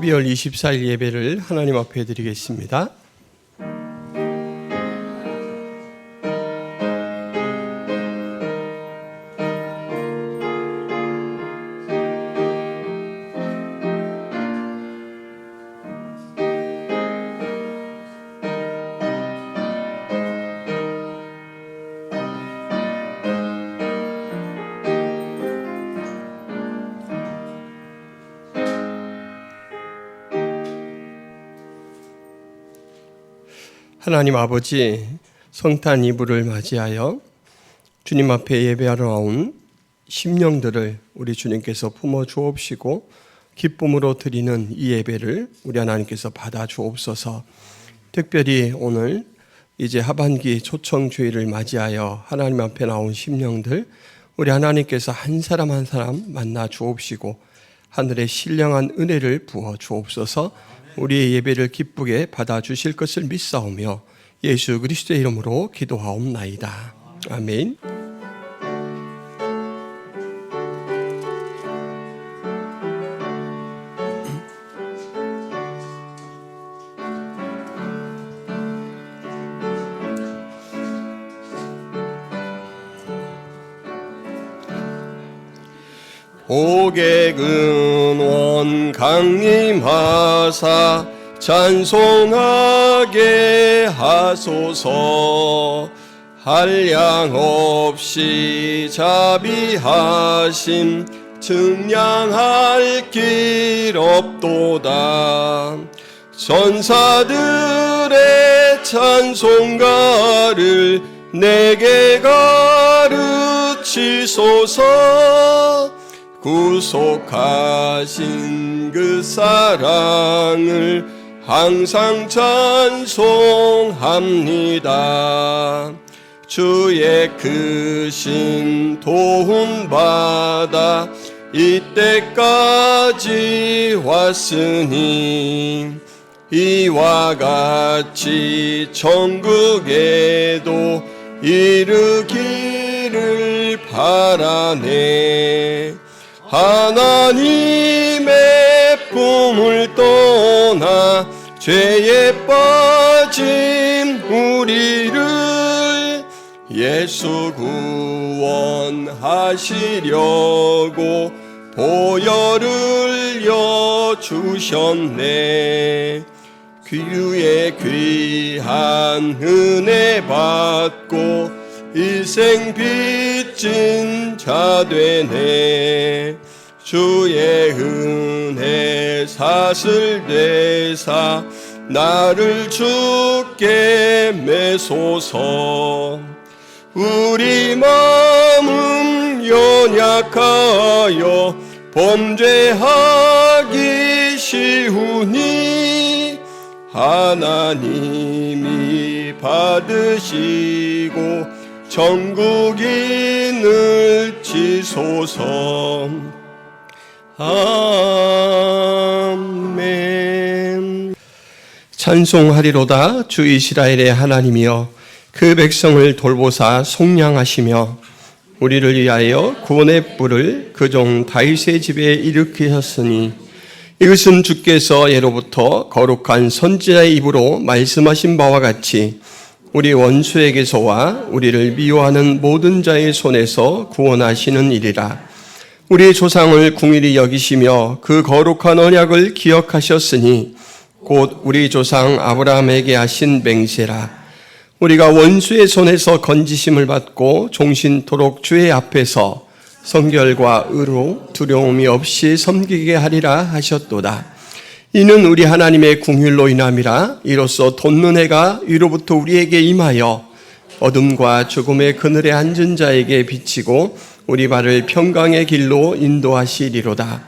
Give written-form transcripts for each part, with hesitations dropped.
12월 24일 예배를 하나님 앞에 드리겠습니다. 하나님 아버지, 성탄 이브를 맞이하여 주님 앞에 예배하러 나온 심령들을 우리 주님께서 품어 주옵시고 기쁨으로 드리는 이 예배를 우리 하나님께서 받아 주옵소서. 특별히 오늘 이제 하반기 초청주의를 맞이하여 하나님 앞에 나온 심령들, 우리 하나님께서 한 사람 한 사람 만나 주옵시고 하늘의 신령한 은혜를 부어 주옵소서. 우리의 예배를 기쁘게 받아주실 것을 믿사오며 예수 그리스도의 이름으로 기도하옵나이다. 아멘. 복의 근원 강림하사 찬송하게 하소서. 한량 없이 자비하심 증량할 길 없도다. 전사들의 찬송가를 내게 가르치소서. 구속하신 그 사랑을 항상 찬송합니다. 주의 크신 도움받아 이때까지 왔으니 이와 같이 천국에도 이르기를 바라네. 하나님의 품을 떠나 죄에 빠진 우리를 예수 구원하시려고 보혈을 여주셨네. 귀에 귀한 은혜 받고 일생 빚진 자 되네. 주의 은혜 사슬 되사 나를 주께 매소서. 우리 마음은 연약하여 범죄하기 쉬우니 하나님이 받으시고 천국인을 지소서. 아멘. 찬송하리로다 주 이스라엘의 하나님이여, 그 백성을 돌보사 속량하시며 우리를 위하여 구원의 뿔을 그 종 다윗의 집에 일으키셨으니 이것은 주께서 예로부터 거룩한 선지자의 입으로 말씀하신 바와 같이 우리 원수에게서와 우리를 미워하는 모든 자의 손에서 구원하시는 일이라. 우리 조상을 궁일히 여기시며 그 거룩한 언약을 기억하셨으니 곧 우리 조상 아브라함에게 하신 맹세라. 우리가 원수의 손에서 건지심을 받고 종신토록 주의 앞에서 성결과 의로 두려움이 없이 섬기게 하리라 하셨도다. 이는 우리 하나님의 궁휼로 인함이라. 이로써 돋는 해가 위로부터 우리에게 임하여 어둠과 죽음의 그늘에 앉은 자에게 비치고 우리 발을 평강의 길로 인도하시리로다.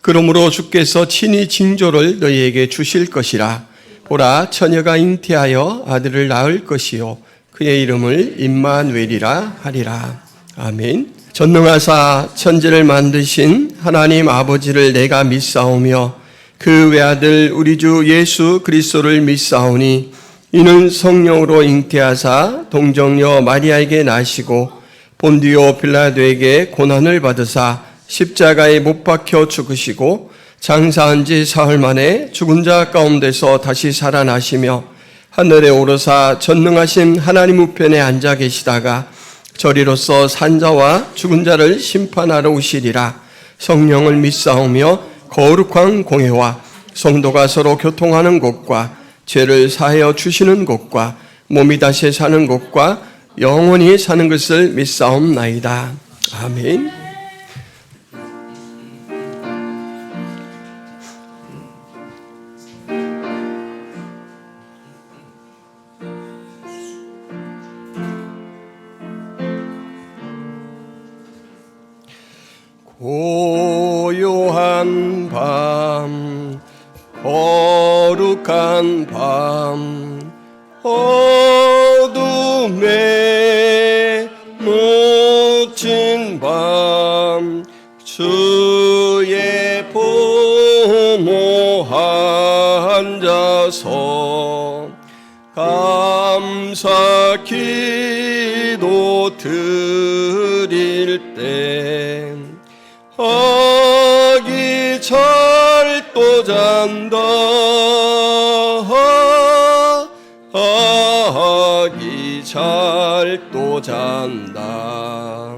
그러므로 주께서 친히 징조를 너희에게 주실 것이라. 보라, 처녀가 잉태하여 아들을 낳을 것이요 그의 이름을 임마누엘이라 하리라. 아멘. 전능하사 천지를 만드신 하나님 아버지를 내가 믿사오며 그 외아들 우리 주 예수 그리스도를 믿사오니 이는 성령으로 잉태하사 동정녀 마리아에게 나시고 본디오 빌라도에게 고난을 받으사 십자가에 못 박혀 죽으시고 장사한 지 사흘 만에 죽은 자 가운데서 다시 살아나시며 하늘에 오르사 전능하신 하나님 우편에 앉아 계시다가 저리로서 산자와 죽은 자를 심판하러 오시리라. 성령을 믿사오며 거룩한 공회와 성도가 서로 교통하는 곳과 죄를 사하여 주시는 곳과 몸이 다시 사는 곳과 영원히 사는 것을 믿사옵나이다. 아멘. 고요한 밤, 거룩한 밤, 어둠에 묻힌 밤, 주의 보모 앉아서 감사 기도 드릴 때 아기 잘 또 잔다. 아기 잘 또 잔다.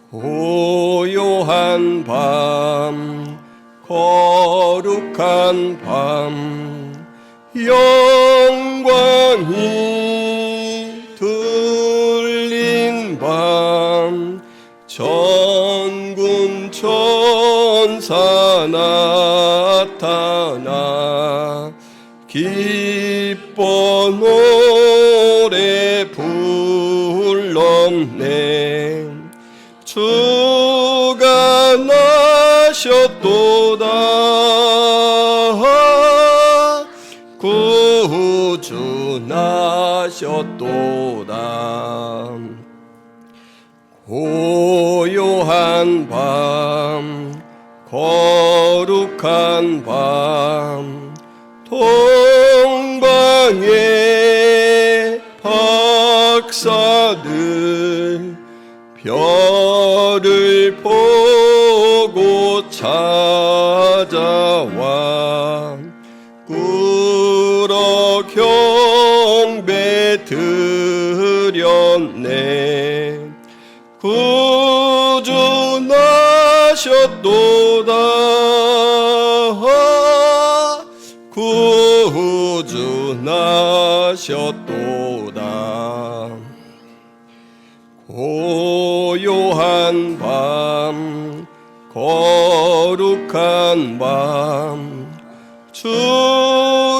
고요한 밤, 거룩한 밤, 영광이 들린 밤, 전군 천사 나타나 기뻐 노래 불렀네. 주가 나셨도다. 구주 나셨도다. 고요한 밤, 거룩한 밤, 동방의 박사들 별을 보고 찾아와 꿇어 경배 드렸네. 구주 나셨도다. 구주 나셨도다. 고요한 밤, 거룩한 밤, 주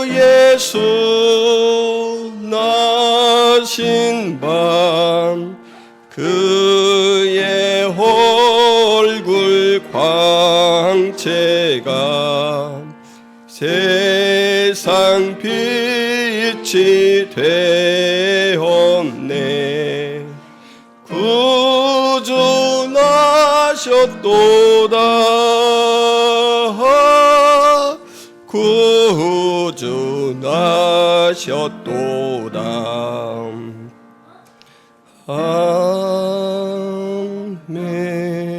예수 나신 밤, 그의 얼굴 광채가 세상 빛이 되었네. 구주 나셨도다. 구주 나셨도다.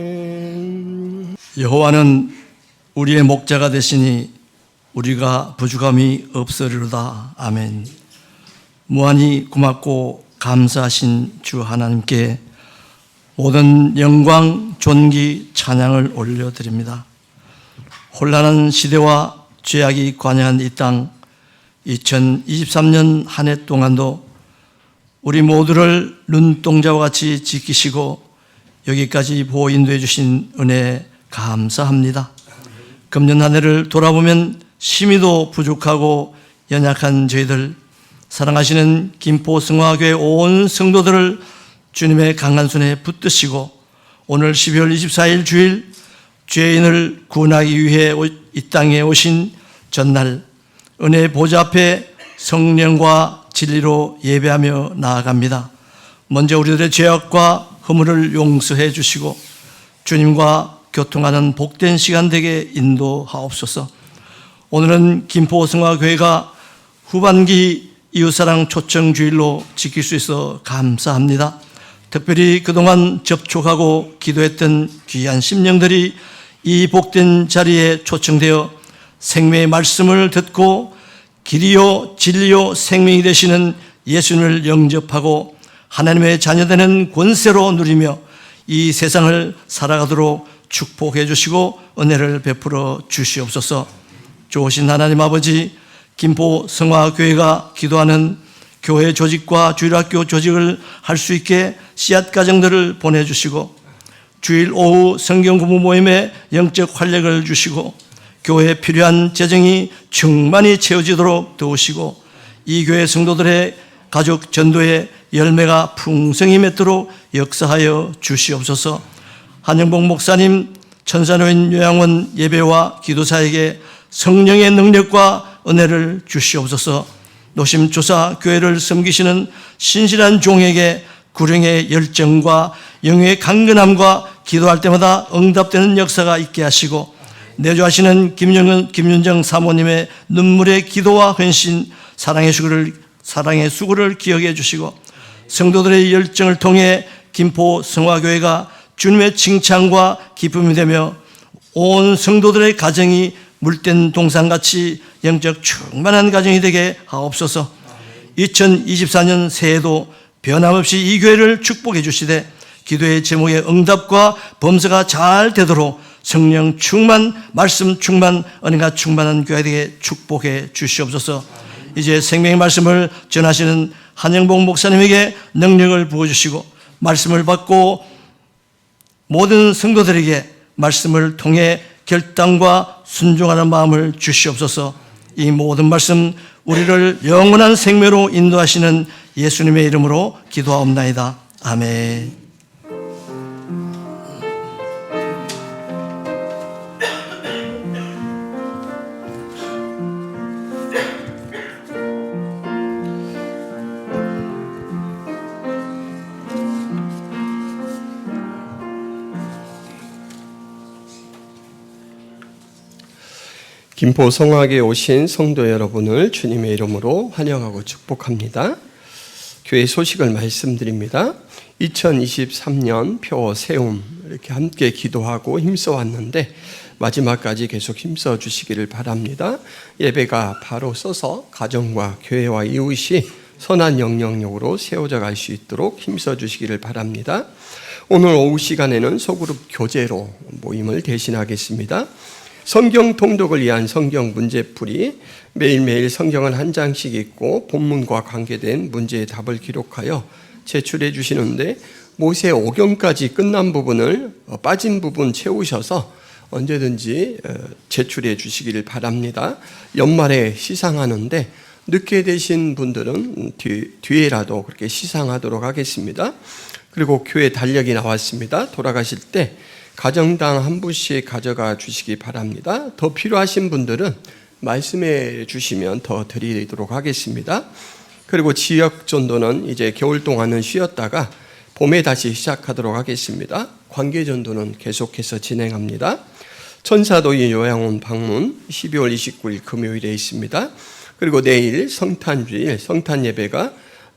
아멘. 여호와는 우리의 목자가 되시니 우리가 부족함이 없으리로다. 아멘. 무한히 고맙고 감사하신 주 하나님께 모든 영광, 존귀, 찬양을 올려드립니다. 혼란한 시대와 죄악이 관여한 이 땅, 2023년 한 해 동안도 우리 모두를 눈동자와 같이 지키시고 여기까지 보호 인도해 주신 은혜에 감사합니다. 금년 한 해를 돌아보면 심히도 부족하고 연약한 저희들, 사랑하시는 김포성화교회 온 성도들을 주님의 강한 손에 붙드시고 오늘 12월 24일 주일 죄인을 구원하기 위해 이 땅에 오신 전날 은혜의 보좌 앞에 성령과 진리로 예배하며 나아갑니다. 먼저 우리들의 죄악과 허물을 용서해 주시고 주님과 교통하는 복된 시간 되게 인도하옵소서. 오늘은 김포성화교회가 후반기 이웃사랑 초청주일로 지킬 수 있어 감사합니다. 특별히 그동안 접촉하고 기도했던 귀한 심령들이 이 복된 자리에 초청되어 생명의 말씀을 듣고 길이요 진리요 생명이 되시는 예수님을 영접하고 하나님의 자녀되는 권세로 누리며 이 세상을 살아가도록 축복해 주시고 은혜를 베풀어 주시옵소서. 좋으신 하나님 아버지, 김포 성화교회가 기도하는 교회 조직과 주일학교 조직을 할 수 있게 씨앗 가정들을 보내주시고 주일 오후 성경 공부 모임에 영적 활력을 주시고 교회에 필요한 재정이 충만히 채워지도록 도우시고 이 교회 성도들의 가족 전도의 열매가 풍성히 맺도록 역사하여 주시옵소서. 한영복 목사님, 천산노인 요양원 예배와 기도사에게 성령의 능력과 은혜를 주시옵소서. 노심초사 교회를 섬기시는 신실한 종에게 구령의 열정과 영의 강건함과 기도할 때마다 응답되는 역사가 있게 하시고 내조하시는 김윤정 사모님의 눈물의 기도와 헌신, 사랑의 수고를 기억해 주시고 성도들의 열정을 통해 김포 성화교회가 주님의 칭찬과 기쁨이 되며 온 성도들의 가정이 물된 동산같이 영적 충만한 가정이 되게 하옵소서. 2024년 새해도 변함없이 이 교회를 축복해 주시되 기도의 제목의 응답과 범사가 잘 되도록 성령 충만, 말씀 충만, 은혜가 충만한 교회 되게 축복해 주시옵소서. 이제 생명의 말씀을 전하시는 한영복 목사님에게 능력을 부어주시고 말씀을 받고 모든 성도들에게 말씀을 통해 결단과 순종하는 마음을 주시옵소서. 이 모든 말씀 우리를 영원한 생명으로 인도하시는 예수님의 이름으로 기도하옵나이다. 아멘. 김포 성화교에 오신 성도 여러분을 주님의 이름으로 환영하고 축복합니다. 교회 소식을 말씀드립니다. 2023년 표 세움 이렇게 함께 기도하고 힘써 왔는데 마지막까지 계속 힘써 주시기를 바랍니다. 예배가 바로 서서 가정과 교회와 이웃이 선한 영향력으로 세워져 갈 수 있도록 힘써 주시기를 바랍니다. 오늘 오후 시간에는 소그룹 교재로 모임을 대신하겠습니다. 성경 통독을 위한 성경 문제풀이, 매일매일 성경을 한 장씩 읽고 본문과 관계된 문제의 답을 기록하여 제출해 주시는데 모세 오경까지 끝난 부분을 빠진 부분 채우셔서 언제든지 제출해 주시기를 바랍니다. 연말에 시상하는데 늦게 되신 분들은 뒤에라도 그렇게 시상하도록 하겠습니다. 그리고 교회 달력이 나왔습니다. 돌아가실 때 가정당 한 분씩 가져가 주시기 바랍니다. 더 필요하신 분들은 말씀해 주시면 더 드리도록 하겠습니다. 그리고 지역 전도는 이제 겨울 동안은 쉬었다가 봄에 다시 시작하도록 하겠습니다. 관계 전도는 계속해서 진행합니다. 천사도의 요양원 방문 12월 29일 금요일에 있습니다. 그리고 내일 성탄주일 성탄 예배가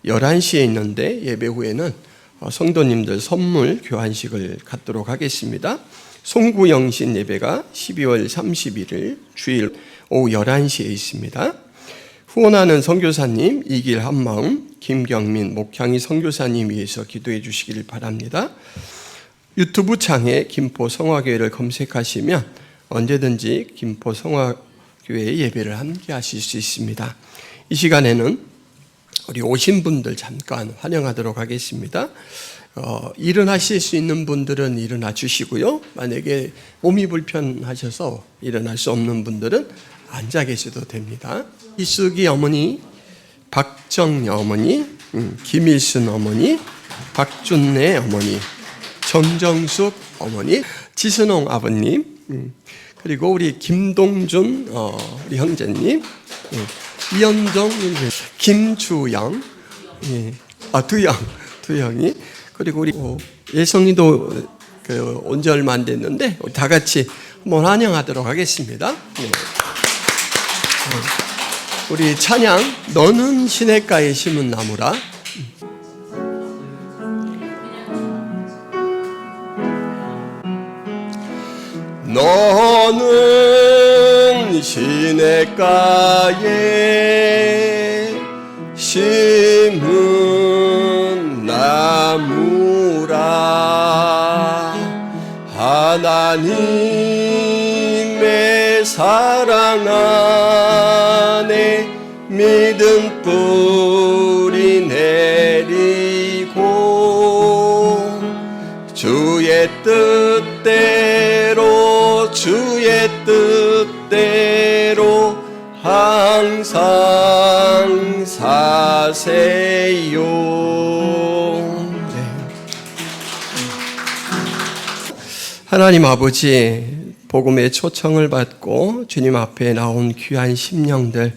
11시에 있는데 예배 후에는 성도님들 선물 교환식을 갖도록 하겠습니다. 송구영신 예배가 12월 31일 주일 오후 11시에 있습니다. 후원하는 선교사님 이길 한마음 김경민 목향이 선교사님 위해서 기도해 주시기를 바랍니다. 유튜브 창에 김포 성화교회를 검색하시면 언제든지 김포 성화교회 예배를 함께 하실 수 있습니다. 이 시간에는 우리 오신 분들 잠깐 환영하도록 하겠습니다. 일어나실 수 있는 분들은 일어나 주시고요. 만약에 몸이 불편하셔서 일어날 수 없는 분들은 앉아 계셔도 됩니다. 이수기 어머니, 박정여 어머니, 김일순 어머니, 박준래 어머니, 정정숙 어머니, 지순홍 아버님, 그리고 우리 김동준 우리 형제님, 이현정, 김주영, 두영이, 그리고 우리 예성이도 온 지 얼마 안 됐는데 다 같이 한번 환영하도록 하겠습니다. 우리 찬양 너는 시냇가에 심은 나무라. 너는 시냇가에 심은 나무라. 하나님의 사랑 안에 믿음 뿌리 내리고 주의 뜻대로 항상 사세요. 네. 하나님 아버지, 복음의 초청을 받고 주님 앞에 나온 귀한 심령들,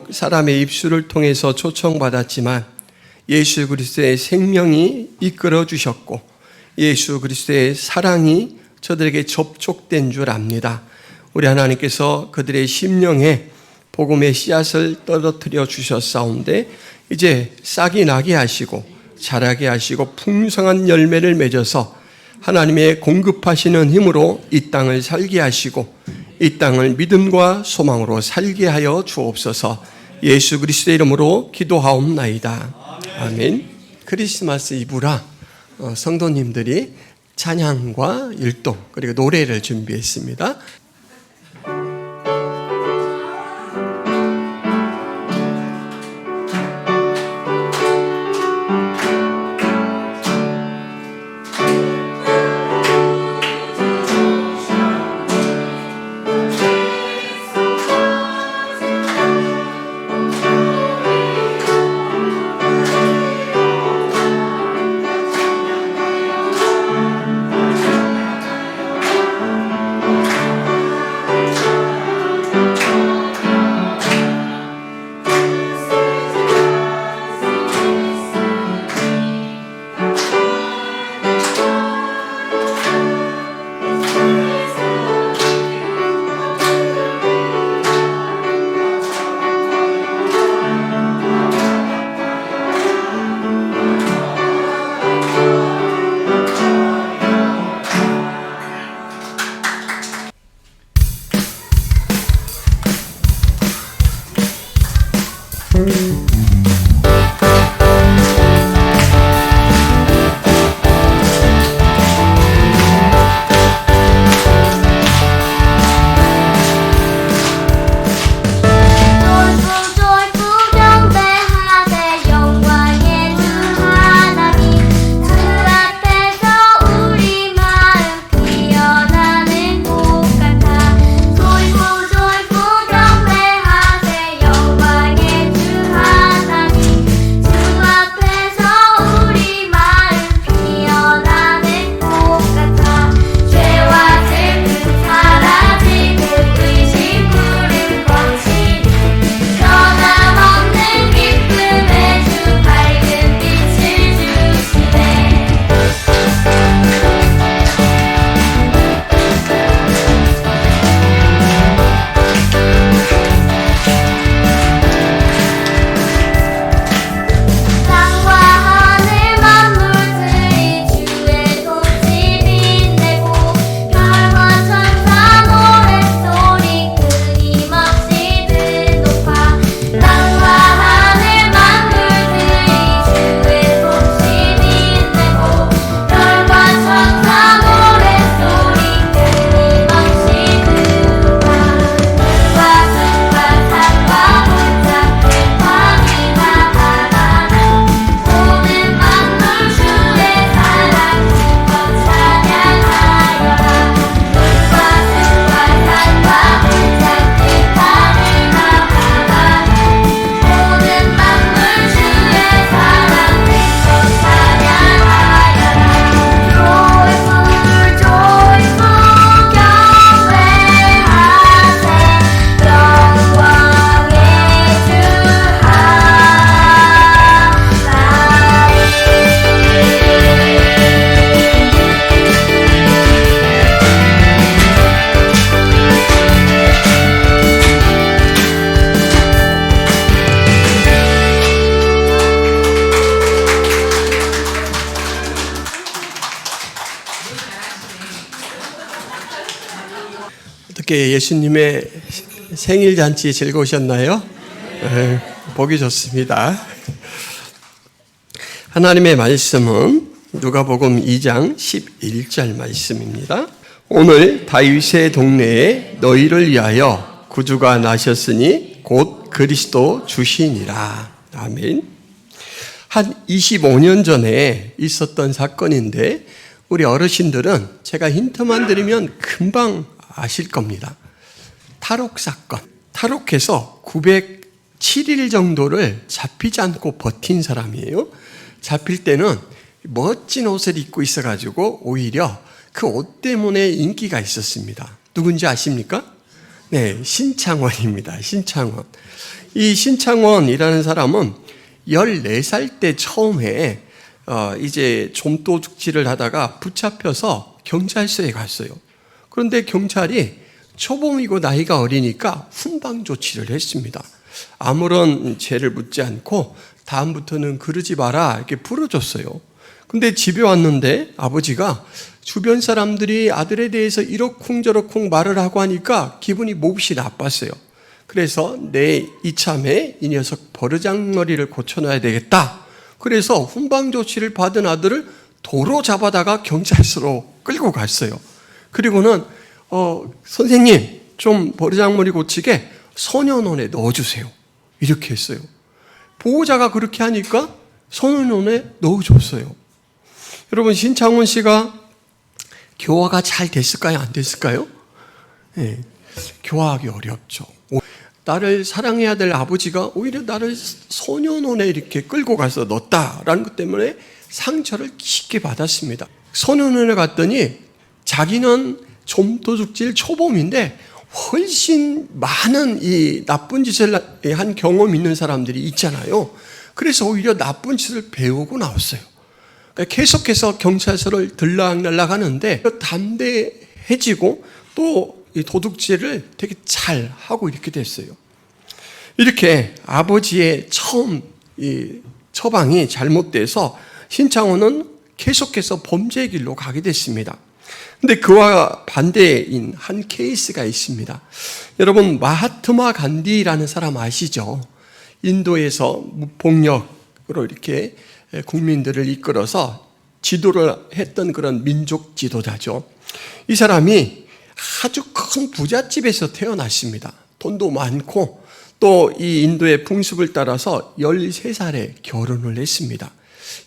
사람의 입술을 통해서 초청받았지만 예수 그리스도의 생명이 이끌어 주셨고 예수 그리스도의 사랑이 저들에게 접촉된 줄 압니다. 우리 하나님께서 그들의 심령에 복음의 씨앗을 떨어뜨려 주셨사온데 이제 싹이 나게 하시고 자라게 하시고 풍성한 열매를 맺어서 하나님의 공급하시는 힘으로 이 땅을 살게 하시고 이 땅을 믿음과 소망으로 살게 하여 주옵소서. 예수 그리스도의 이름으로 기도하옵나이다. 아멘. 크리스마스 이브라 성도님들이 찬양과 율동 그리고 노래를 준비했습니다. 조이풀 경배하세 영광의 주 하나님. 어떻게 예수님의 생일 잔치 즐거우셨나요? 보기 좋습니다. 하나님의 말씀은 누가복음 2장 11절 말씀입니다. 오늘 다윗의 동네에 너희를 위하여 구주가 나셨으니 곧 그리스도 주시니라. 아멘. 한 25년 전에 있었던 사건인데 우리 어르신들은 제가 힌트만 드리면 금방 아실 겁니다. 탈옥 사건. 탈옥해서 907일 정도를 잡히지 않고 버틴 사람이에요. 잡힐 때는 멋진 옷을 입고 있어가지고 오히려 그 옷 때문에 인기가 있었습니다. 누군지 아십니까? 네, 신창원입니다. 신창원. 이 신창원이라는 사람은 14살 때 처음에 이제 좀도둑질을 하다가 붙잡혀서 경찰서에 갔어요. 그런데 경찰이 초범이고 나이가 어리니까 훈방 조치를 했습니다. 아무런 죄를 묻지 않고 다음부터는 그러지 마라 이렇게 풀어줬어요. 근데 집에 왔는데 아버지가 주변 사람들이 아들에 대해서 이러쿵저러쿵 말을 하고 하니까 기분이 몹시 나빴어요. 그래서 내 이참에 이 녀석 버르장머리를 고쳐놔야 되겠다. 그래서 훈방 조치를 받은 아들을 도로 잡아다가 경찰서로 끌고 갔어요. 그리고는 선생님 좀 버르장머리 고치게 소년원에 넣어주세요. 이렇게 했어요. 보호자가 그렇게 하니까 소년원에 넣어줬어요. 여러분, 신창원 씨가 교화가 잘 됐을까요? 안 됐을까요? 네, 교화하기 어렵죠. 나를 사랑해야 될 아버지가 오히려 나를 소년원에 이렇게 끌고 가서 넣었다라는 것 때문에 상처를 깊게 받았습니다. 소년원에 갔더니 자기는 좀도둑질 초범인데 훨씬 많은 이 나쁜 짓을 한 경험 있는 사람들이 있잖아요. 그래서 오히려 나쁜 짓을 배우고 나왔어요. 계속해서 경찰서를 들락날락 하는데 담대해지고 또 이 도둑질을 되게 잘 하고 이렇게 됐어요. 이렇게 아버지의 처음 이 처방이 잘못돼서 신창원은 계속해서 범죄의 길로 가게 됐습니다. 근데 그와 반대인 한 케이스가 있습니다. 여러분, 마하트마 간디라는 사람 아시죠? 인도에서 무폭력으로 이렇게 국민들을 이끌어서 지도를 했던 그런 민족 지도자죠. 이 사람이 아주 큰 부잣집에서 태어났습니다. 돈도 많고 또 이 인도의 풍습을 따라서 13살에 결혼을 했습니다.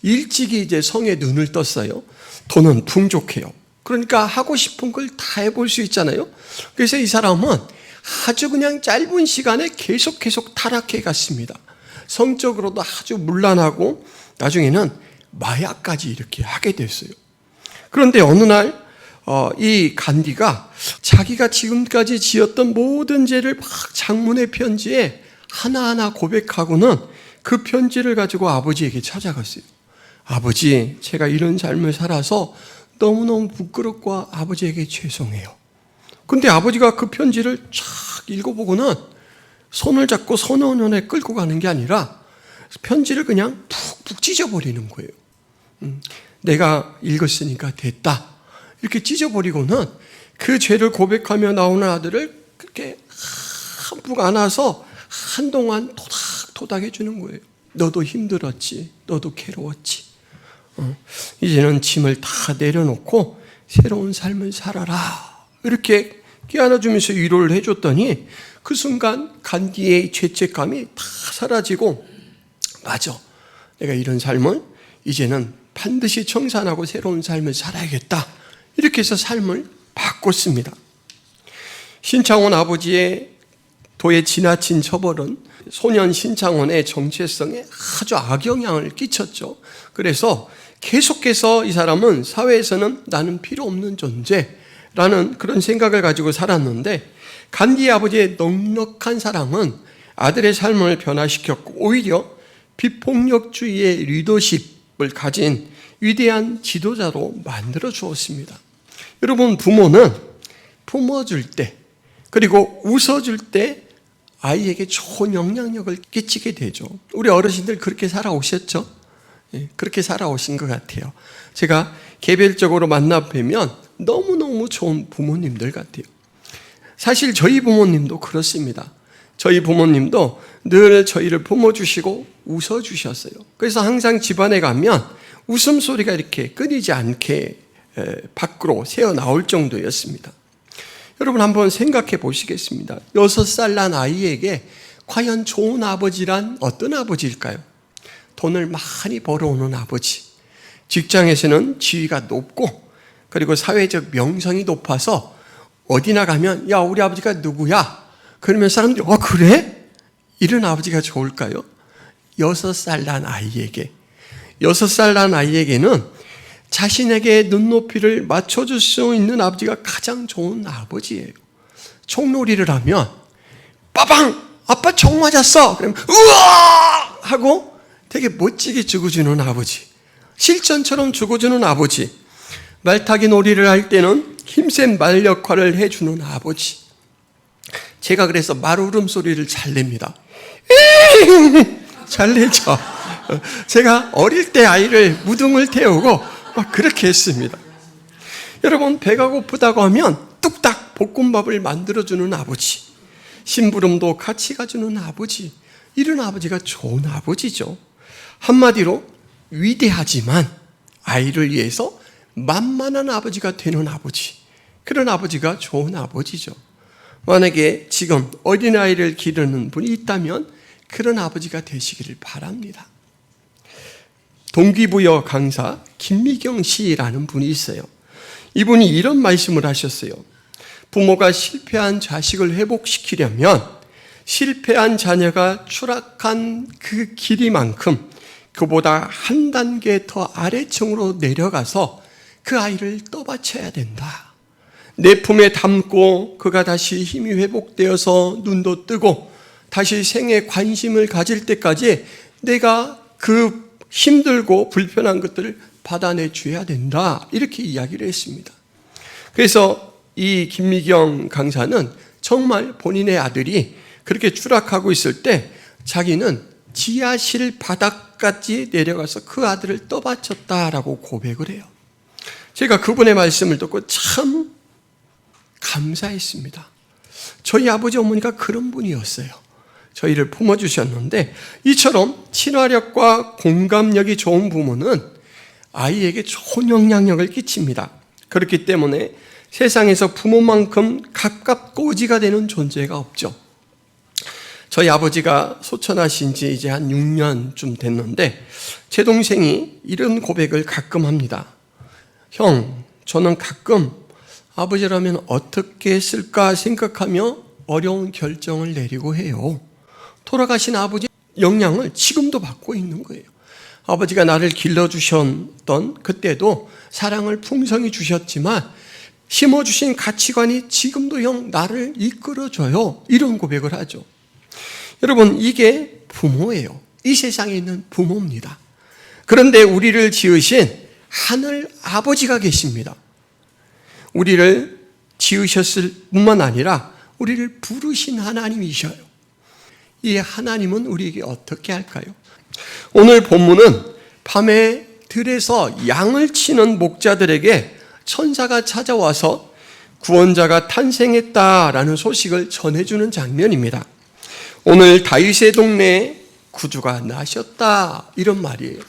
일찍이 이제 성에 눈을 떴어요. 돈은 풍족해요. 그러니까 하고 싶은 걸 다 해볼 수 있잖아요. 그래서 이 사람은 아주 그냥 짧은 시간에 계속 타락해 갔습니다. 성적으로도 아주 문란하고 나중에는 마약까지 이렇게 하게 됐어요. 그런데 어느 날 이 간디가 자기가 지금까지 지었던 모든 죄를 막 장문의 편지에 하나하나 고백하고는 그 편지를 가지고 아버지에게 찾아갔어요. 아버지, 제가 이런 삶을 살아서 너무너무 부끄럽고 아버지에게 죄송해요. 근데 아버지가 그 편지를 쫙 읽어보고는 손을 잡고 소년원에 끌고 가는 게 아니라 편지를 그냥 푹푹 찢어버리는 거예요. 내가 읽었으니까 됐다. 이렇게 찢어버리고는 그 죄를 고백하며 나오는 아들을 그렇게 한푹 안아서 한동안 토닥토닥 해주는 거예요. 너도 힘들었지. 너도 괴로웠지. 이제는 짐을 다 내려놓고 새로운 삶을 살아라. 이렇게 끼안아주면서 위로를 해줬더니 그 순간 간디의 죄책감이 다 사라지고 맞아. 내가 이런 삶을 이제는 반드시 청산하고 새로운 삶을 살아야겠다. 이렇게 해서 삶을 바꿨습니다. 신창원 아버지의 도의 지나친 처벌은 소년 신창원의 정체성에 아주 악영향을 끼쳤죠. 그래서 계속해서 이 사람은 사회에서는 나는 필요 없는 존재라는 그런 생각을 가지고 살았는데 간디 아버지의 넉넉한 사랑은 아들의 삶을 변화시켰고 오히려 비폭력주의의 리더십을 가진 위대한 지도자로 만들어 주었습니다. 여러분, 부모는 품어줄 때 그리고 웃어줄 때 아이에게 좋은 영향력을 끼치게 되죠. 우리 어르신들 그렇게 살아오셨죠? 그렇게 살아오신 것 같아요. 제가 개별적으로 만나 뵈면 너무너무 좋은 부모님들 같아요. 사실 저희 부모님도 그렇습니다. 저희 부모님도 늘 저희를 품어주시고 웃어주셨어요. 그래서 항상 집안에 가면 웃음소리가 이렇게 끊이지 않게 밖으로 새어나올 정도였습니다. 여러분 한번 생각해 보시겠습니다. 6살 난 아이에게 과연 좋은 아버지란 어떤 아버지일까요? 돈을 많이 벌어오는 아버지, 직장에서는 지위가 높고 그리고 사회적 명성이 높아서 어디나 가면 야 우리 아버지가 누구야? 그러면 사람들이 그래? 이런 아버지가 좋을까요? 6살 난 아이에게 6살 난 아이에게는 자신에게 눈높이를 맞춰줄 수 있는 아버지가 가장 좋은 아버지예요. 총놀이를 하면 빠방! 아빠 총 맞았어! 그러면 우와! 하고 되게 멋지게 죽어주는 아버지, 실전처럼 죽어주는 아버지, 말타기 놀이를 할 때는 힘센 말 역할을 해주는 아버지. 제가 그래서 말 울음소리를 잘 냅니다. 잘 내죠. 제가 어릴 때 아이를 무등을 태우고 막 그렇게 했습니다. 여러분 배가 고프다고 하면 뚝딱 볶음밥을 만들어주는 아버지, 심부름도 같이 가주는 아버지, 이런 아버지가 좋은 아버지죠. 한마디로 위대하지만 아이를 위해서 만만한 아버지가 되는 아버지, 그런 아버지가 좋은 아버지죠. 만약에 지금 어린아이를 기르는 분이 있다면 그런 아버지가 되시기를 바랍니다. 동기부여 강사 김미경 씨라는 분이 있어요. 이분이 이런 말씀을 하셨어요. 부모가 실패한 자식을 회복시키려면 실패한 자녀가 추락한 그 길이만큼 그보다 한 단계 더 아래층으로 내려가서 그 아이를 떠받쳐야 된다. 내 품에 담고 그가 다시 힘이 회복되어서 눈도 뜨고 다시 생에 관심을 가질 때까지 내가 그 힘들고 불편한 것들을 받아내 줘야 된다. 이렇게 이야기를 했습니다. 그래서 이 김미경 강사는 정말 본인의 아들이 그렇게 추락하고 있을 때 자기는 지하실 바닥까지 내려가서 그 아들을 떠받쳤다라고 고백을 해요. 제가 그분의 말씀을 듣고 참 감사했습니다. 저희 아버지 어머니가 그런 분이었어요. 저희를 품어주셨는데 이처럼 친화력과 공감력이 좋은 부모는 아이에게 좋은 영향력을 끼칩니다. 그렇기 때문에 세상에서 부모만큼 가깝고 의지가 되는 존재가 없죠. 저희 아버지가 소천하신 지 이제 한 6년쯤 됐는데 제 동생이 이런 고백을 가끔 합니다. 형, 저는 가끔 아버지라면 어떻게 했을까 생각하며 어려운 결정을 내리고 해요. 돌아가신 아버지의 영향을 지금도 받고 있는 거예요. 아버지가 나를 길러주셨던 그때도 사랑을 풍성히 주셨지만 심어주신 가치관이 지금도 형 나를 이끌어줘요. 이런 고백을 하죠. 여러분 이게 부모예요. 이 세상에 있는 부모입니다. 그런데 우리를 지으신 하늘 아버지가 계십니다. 우리를 지으셨을 뿐만 아니라 우리를 부르신 하나님이셔요. 이 하나님은 우리에게 어떻게 할까요? 오늘 본문은 밤에 들에서 양을 치는 목자들에게 천사가 찾아와서 구원자가 탄생했다라는 소식을 전해주는 장면입니다. 오늘 다윗의 동네에 구주가 나셨다 이런 말이에요.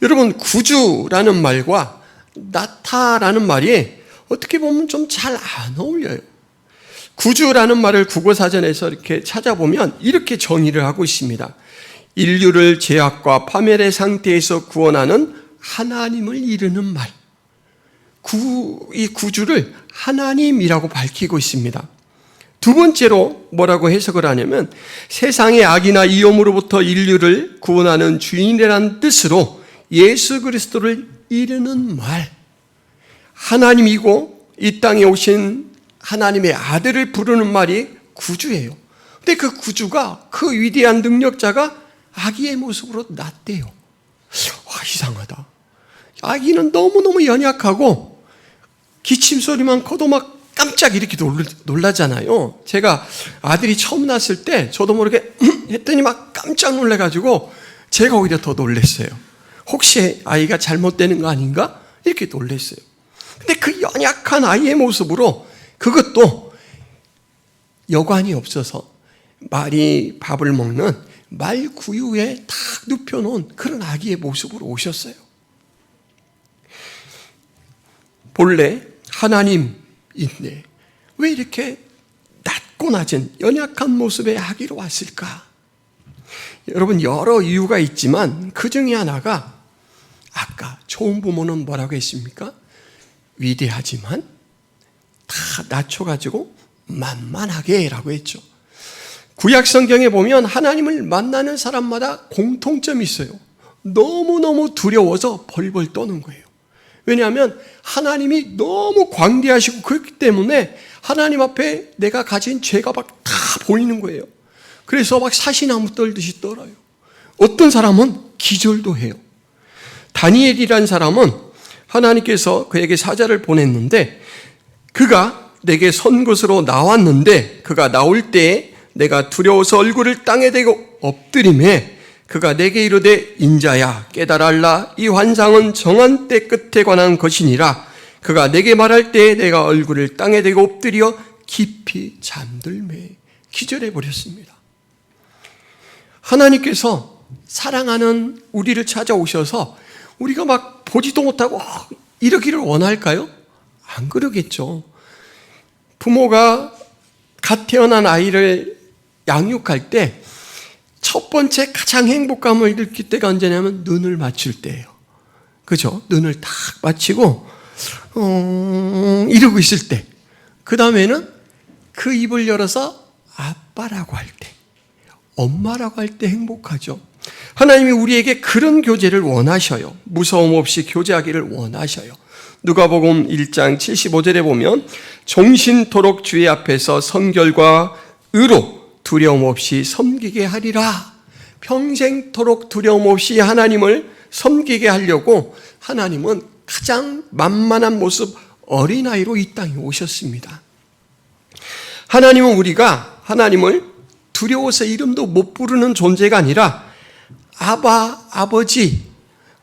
여러분 구주라는 말과 나타라는 말이 어떻게 보면 좀 잘 안 어울려요. 구주라는 말을 국어사전에서 이렇게 찾아보면 이렇게 정의를 하고 있습니다. 인류를 죄악과 파멸의 상태에서 구원하는 하나님을 이르는 말. 이 구주를 하나님이라고 밝히고 있습니다. 두 번째로 뭐라고 해석을 하냐면 세상의 악이나 위험으로부터 인류를 구원하는 주인이라는 뜻으로 예수 그리스도를 이르는 말. 하나님이고 이 땅에 오신 하나님의 아들을 부르는 말이 구주예요. 근데 그 구주가 그 위대한 능력자가 아기의 모습으로 났대요. 이상하다. 아기는 너무너무 연약하고 기침 소리만 커도 막 깜짝 이렇게 놀라잖아요. 제가 아들이 처음 났을 때 저도 모르게 했더니 막 깜짝 놀래가지고 제가 오히려 더 놀랐어요. 혹시 아이가 잘못되는 거 아닌가? 이렇게 놀랐어요. 근데 그 연약한 아이의 모습으로 그것도 여관이 없어서 말이 밥을 먹는 말 구유에 탁 눕혀놓은 그런 아기의 모습으로 오셨어요. 본래 하나님인데 왜 이렇게 낮고 낮은 연약한 모습의 아기로 왔을까? 여러분, 여러 이유가 있지만 그 중에 하나가 아까 좋은 부모는 뭐라고 했습니까? 위대하지만 다 낮춰가지고 만만하게 라고 했죠. 구약 성경에 보면 하나님을 만나는 사람마다 공통점이 있어요. 너무너무 두려워서 벌벌 떠는 거예요. 왜냐하면 하나님이 너무 광대하시고 그렇기 때문에 하나님 앞에 내가 가진 죄가 막 다 보이는 거예요. 그래서 막 사시나무 떨듯이 떨어요. 어떤 사람은 기절도 해요. 다니엘이라는 사람은 하나님께서 그에게 사자를 보냈는데 그가 내게 선 곳으로 나왔는데 그가 나올 때에 내가 두려워서 얼굴을 땅에 대고 엎드리매 그가 내게 이르되 인자야 깨달아라 이 환상은 정한 때 끝에 관한 것이니라. 그가 내게 말할 때에 내가 얼굴을 땅에 대고 엎드려 깊이 잠들매 기절해 버렸습니다. 하나님께서 사랑하는 우리를 찾아오셔서 우리가 막 보지도 못하고 이러기를 원할까요? 안 그러겠죠. 부모가 갓 태어난 아이를 양육할 때 첫 번째 가장 행복감을 느낄 때가 언제냐면 눈을 맞출 때예요. 그죠? 눈을 딱 맞추고 이러고 있을 때, 그 다음에는 그 입을 열어서 아빠라고 할 때, 엄마라고 할 때 행복하죠. 하나님이 우리에게 그런 교제를 원하셔요. 무서움 없이 교제하기를 원하셔요. 누가복음 1장 75절에 보면 종신토록 주의 앞에서 성결과 의로 두려움 없이 섬기게 하리라. 평생토록 두려움 없이 하나님을 섬기게 하려고 하나님은 가장 만만한 모습 어린아이로 이 땅에 오셨습니다. 하나님은 우리가 하나님을 두려워서 이름도 못 부르는 존재가 아니라 아바, 아버지,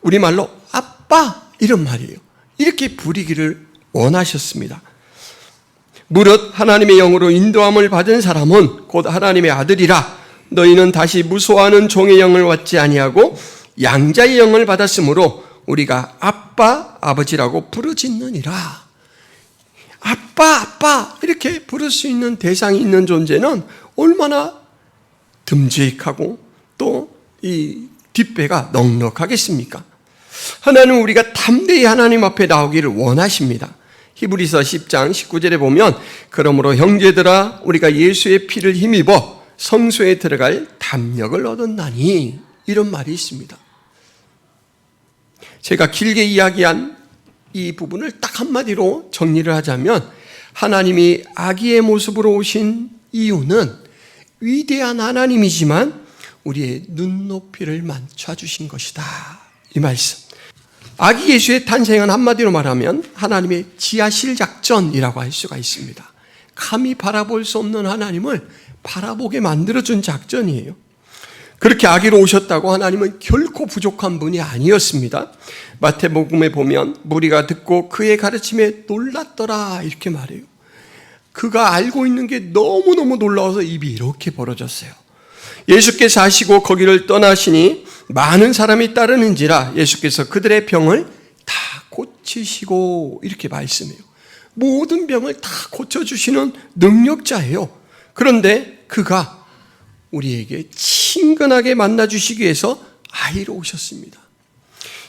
우리말로 아빠 이런 말이에요. 이렇게 부르기를 원하셨습니다. 무릇 하나님의 영으로 인도함을 받은 사람은 곧 하나님의 아들이라. 너희는 다시 무소하는 종의 영을 받지 아니하고 양자의 영을 받았으므로 우리가 아빠, 아버지라고 부르짖느니라. 아빠, 아빠 이렇게 부를 수 있는 대상이 있는 존재는 얼마나 듬직하고 또 이 뒷배가 넉넉하겠습니까? 하나님은 우리가 담대히 하나님 앞에 나오기를 원하십니다. 히브리서 10장 19절에 보면 그러므로 형제들아 우리가 예수의 피를 힘입어 성소에 들어갈 담력을 얻었나니 이런 말이 있습니다. 제가 길게 이야기한 이 부분을 딱 한마디로 정리를 하자면 하나님이 아기의 모습으로 오신 이유는 위대한 하나님이지만 우리의 눈높이를 맞춰주신 것이다. 이 말씀. 아기 예수의 탄생은 한마디로 말하면 하나님의 지하실 작전이라고 할 수가 있습니다. 감히 바라볼 수 없는 하나님을 바라보게 만들어준 작전이에요. 그렇게 아기로 오셨다고 하나님은 결코 부족한 분이 아니었습니다. 마태복음에 보면 무리가 듣고 그의 가르침에 놀랐더라 이렇게 말해요. 그가 알고 있는 게 너무너무 놀라워서 입이 이렇게 벌어졌어요. 예수께서 하시고 거기를 떠나시니 많은 사람이 따르는지라 예수께서 그들의 병을 다 고치시고 이렇게 말씀해요. 모든 병을 다 고쳐주시는 능력자예요. 그런데 그가 우리에게 친근하게 만나주시기 위해서 아이로 오셨습니다.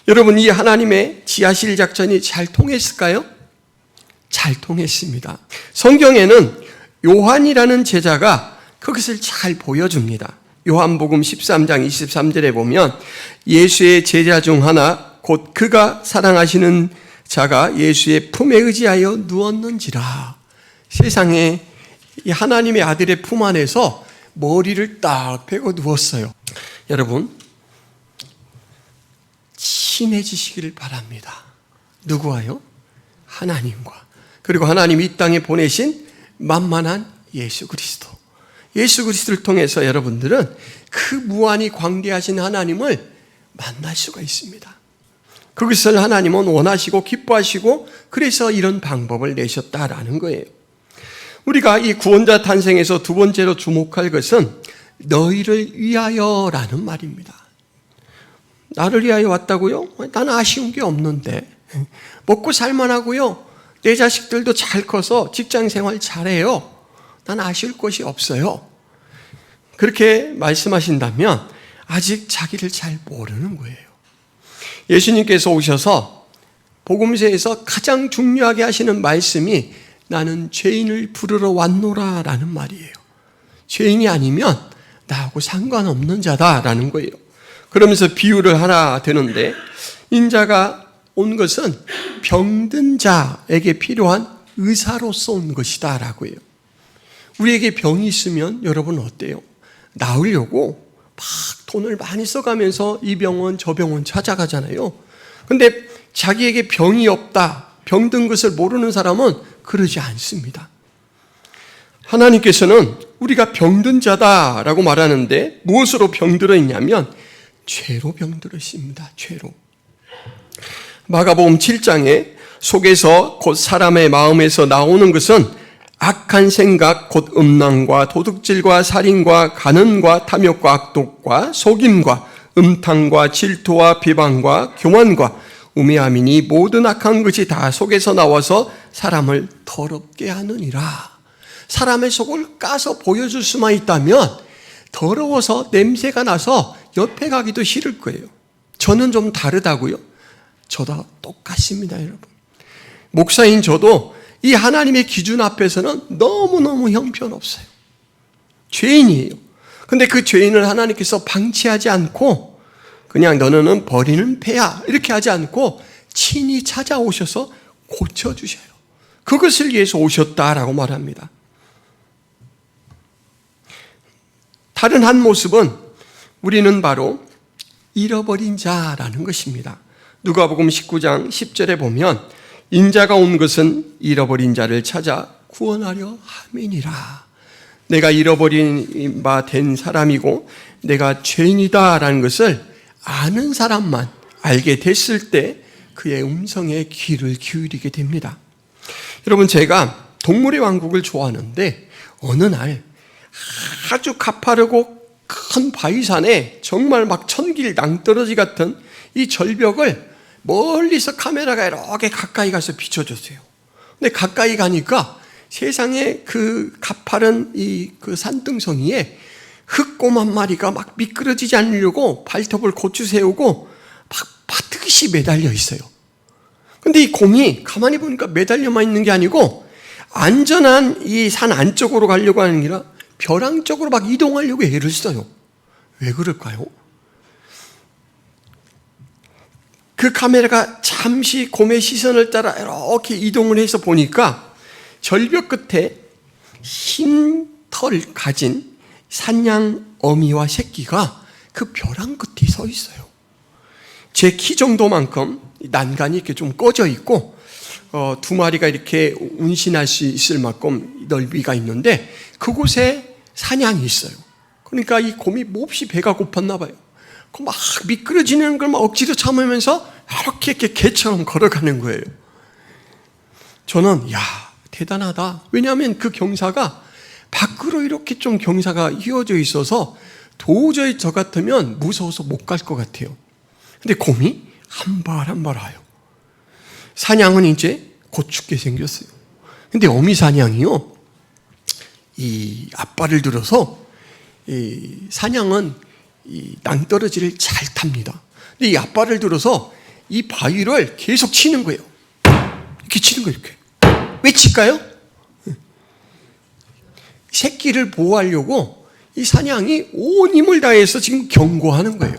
여러분, 이 하나님의 지하실 작전이 잘 통했을까요? 잘 통했습니다. 성경에는 요한이라는 제자가 그것을 잘 보여줍니다. 요한복음 13장 23절에 보면 예수의 제자 중 하나 곧 그가 사랑하시는 자가 예수의 품에 의지하여 누웠는지라. 세상에 이 하나님의 아들의 품 안에서 머리를 딱 펴고 누웠어요. 여러분, 친해지시기를 바랍니다. 누구와요? 하나님과. 그리고 하나님이 이 땅에 보내신 만만한 예수 그리스도. 예수 그리스도를 통해서 여러분들은 그 무한히 광대하신 하나님을 만날 수가 있습니다. 그것을 하나님은 원하시고 기뻐하시고 그래서 이런 방법을 내셨다라는 거예요. 우리가 이 구원자 탄생에서 두 번째로 주목할 것은 너희를 위하여라는 말입니다. 나를 위하여 왔다고요? 난 아쉬운 게 없는데. 먹고 살만하고요. 내 자식들도 잘 커서 직장 생활 잘해요. 난 아쉬울 것이 없어요. 그렇게 말씀하신다면 아직 자기를 잘 모르는 거예요. 예수님께서 오셔서 복음서에서 가장 중요하게 하시는 말씀이 나는 죄인을 부르러 왔노라 라는 말이에요. 죄인이 아니면 나하고 상관없는 자다라는 거예요. 그러면서 비유를 하나 드는데 인자가 온 것은 병든 자에게 필요한 의사로서 온 것이다 라고 해요. 우리에게 병이 있으면 여러분 어때요? 나으려고 막 돈을 많이 써가면서 이 병원 저 병원 찾아가잖아요. 근데 자기에게 병이 없다, 병든 것을 모르는 사람은 그러지 않습니다. 하나님께서는 우리가 병든 자다라고 말하는데 무엇으로 병들어 있냐면 죄로 병들어 있습니다. 죄로. 마가복음 7장에 속에서 곧 사람의 마음에서 나오는 것은 악한 생각 곧 음란과 도둑질과 살인과 간음과 탐욕과 악독과 속임과 음탕과 질투와 비방과 교만과 우매함이니 모든 악한 것이 다 속에서 나와서 사람을 더럽게 하느니라. 사람의 속을 까서 보여줄 수만 있다면 더러워서 냄새가 나서 옆에 가기도 싫을 거예요. 저는 좀 다르다고요? 저도 똑같습니다, 여러분. 목사인 저도 이 하나님의 기준 앞에서는 너무너무 형편없어요. 죄인이에요. 근데 그 죄인을 하나님께서 방치하지 않고 그냥 너는 버리는 패야 이렇게 하지 않고 친히 찾아오셔서 고쳐주셔요. 그것을 위해서 오셨다라고 말합니다. 다른 한 모습은 우리는 바로 잃어버린 자라는 것입니다. 누가복음 19장 10절에 보면 인자가 온 것은 잃어버린 자를 찾아 구원하려 함이니라. 내가 잃어버린 바 된 사람이고 내가 죄인이다라는 것을 아는 사람만 알게 됐을 때 그의 음성에 귀를 기울이게 됩니다. 여러분, 제가 동물의 왕국을 좋아하는데 어느 날 아주 가파르고 큰 바위산에 정말 막 천길 낭떠러지 같은 이 절벽을 멀리서 카메라가 이렇게 가까이 가서 비춰줬어요. 근데 가까이 가니까 세상에 그 가파른 그 산등성이에 흑곰 한 마리가 막 미끄러지지 않으려고 발톱을 고추 세우고 막 파듯이 매달려 있어요. 근데 이 곰이 가만히 보니까 매달려만 있는 게 아니고 안전한 이 산 안쪽으로 가려고 하는 게 아니라 벼랑 쪽으로 막 이동하려고 애를 써요. 왜 그럴까요? 그 카메라가 잠시 곰의 시선을 따라 이렇게 이동을 해서 보니까 절벽 끝에 흰 털 가진 산양 어미와 새끼가 그 벼랑 끝에 서 있어요. 제 키 정도만큼 난간이 이렇게 좀 꺼져 있고 두 마리가 이렇게 운신할 수 있을 만큼 넓이가 있는데 그곳에 사냥이 있어요. 그러니까 이 곰이 몹시 배가 고팠나 봐요. 막 미끄러지는 걸 막 억지로 참으면서 이렇게 개처럼 걸어가는 거예요. 저는 대단하다. 왜냐하면 그 경사가 밖으로 이렇게 좀 경사가 휘어져 있어서 도저히 저 같으면 무서워서 못 갈 것 같아요. 근데 곰이 한 발 한 발 와요. 사냥은 이제 곧 죽게 생겼어요. 근데 어미 사냥이요, 이 앞발을 들어서 이 사냥은 이 낭떠러지를 잘 탑니다. 근데 이 앞발을 들어서 이 바위를 계속 치는 거예요. 이렇게 치는 거예요. 이렇게. 왜 칠까요? 새끼를 보호하려고 이 사냥이 온 힘을 다해서 지금 경고하는 거예요.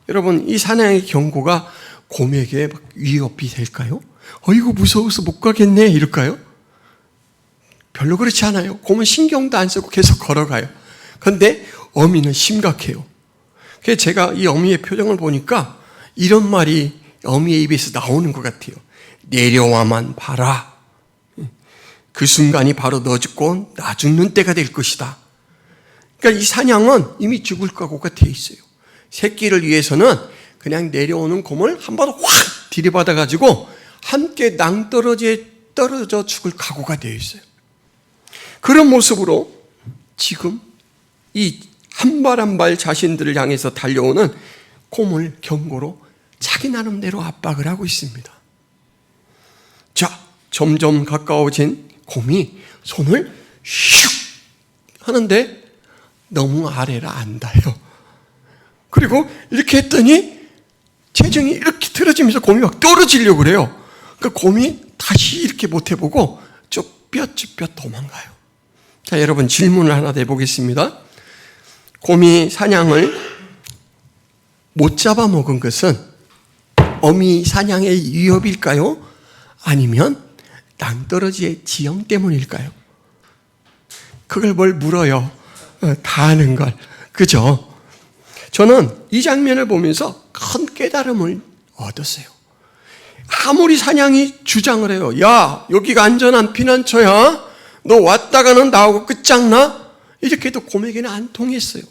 여러분, 이 사냥의 경고가 곰에게 막 위협이 될까요? 어이구 무서워서 못 가겠네 이럴까요? 별로 그렇지 않아요. 곰은 신경도 안 쓰고 계속 걸어가요. 그런데 어미는 심각해요. 그래서 제가 이 어미의 표정을 보니까 이런 말이 어미의 입에서 나오는 것 같아요. 내려와만 봐라. 그 순간이 바로 너 죽고 나 죽는 때가 될 것이다. 그러니까 이 사냥은 이미 죽을 각오가 돼 있어요. 새끼를 위해서는 그냥 내려오는 곰을 한 번 확 들이받아가지고 함께 낭떠러지에 떨어져 죽을 각오가 되어 있어요. 그런 모습으로 지금 이 한 발 한 발 자신들을 향해서 달려오는 곰을 경고로 자기 나름대로 압박을 하고 있습니다. 자, 점점 가까워진 곰이 손을 슉 하는데 너무 아래라 안 닿아요. 그리고 이렇게 했더니 체중이 이렇게 틀어지면서 곰이 막 떨어지려고 그래요. 그러니까 곰이 다시 이렇게 못 해보고 쭈뼛쭈뼛 도망가요. 자, 여러분 질문을 하나 내보겠습니다. 곰이 사냥을 못 잡아먹은 것은 어미 사냥의 위협일까요? 아니면 낭떠러지의 지형 때문일까요? 그걸 뭘 물어요? 다 아는 걸. 그죠? 저는 이 장면을 보면서 큰 깨달음을 얻었어요. 아무리 사냥이 주장을 해요. 야, 여기가 안전한 피난처야. 너 왔다가는 나하고 끝장나? 이렇게 해도 곰에게는 안 통했어요.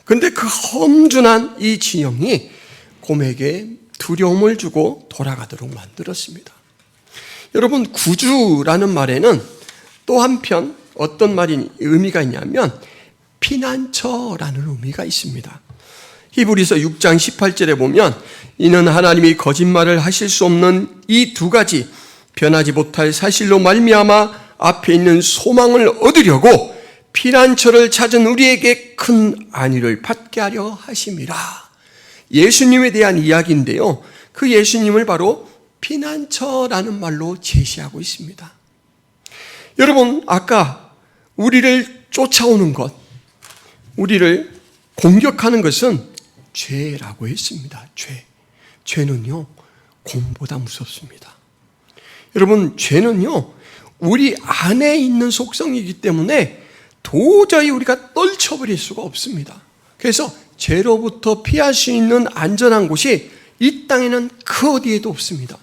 근데 그 험준한 이 지형이 곰에게 두려움을 주고 돌아가도록 만들었습니다. 여러분, 구주라는 말에는 또 한편 어떤 의미가 있냐면 피난처라는 의미가 있습니다. 히브리서 6장 18절에 보면 이는 하나님이 거짓말을 하실 수 없는 이 두 가지 변하지 못할 사실로 말미암아 앞에 있는 소망을 얻으려고 피난처를 찾은 우리에게 큰 안위를 받게 하려 하심이라. 예수님에 대한 이야기인데요. 그 예수님을 바로 피난처라는 말로 제시하고 있습니다. 여러분, 아까 우리를 쫓아오는 것, 우리를 공격하는 것은 죄라고 했습니다. 죄는요, 곰보다 무섭습니다. 여러분, 죄는요, 우리 안에 있는 속성이기 때문에 도저히 우리가 떨쳐버릴 수가 없습니다. 그래서 죄로부터 피할 수 있는 안전한 곳이 이 땅에는 그 어디에도 없습니다.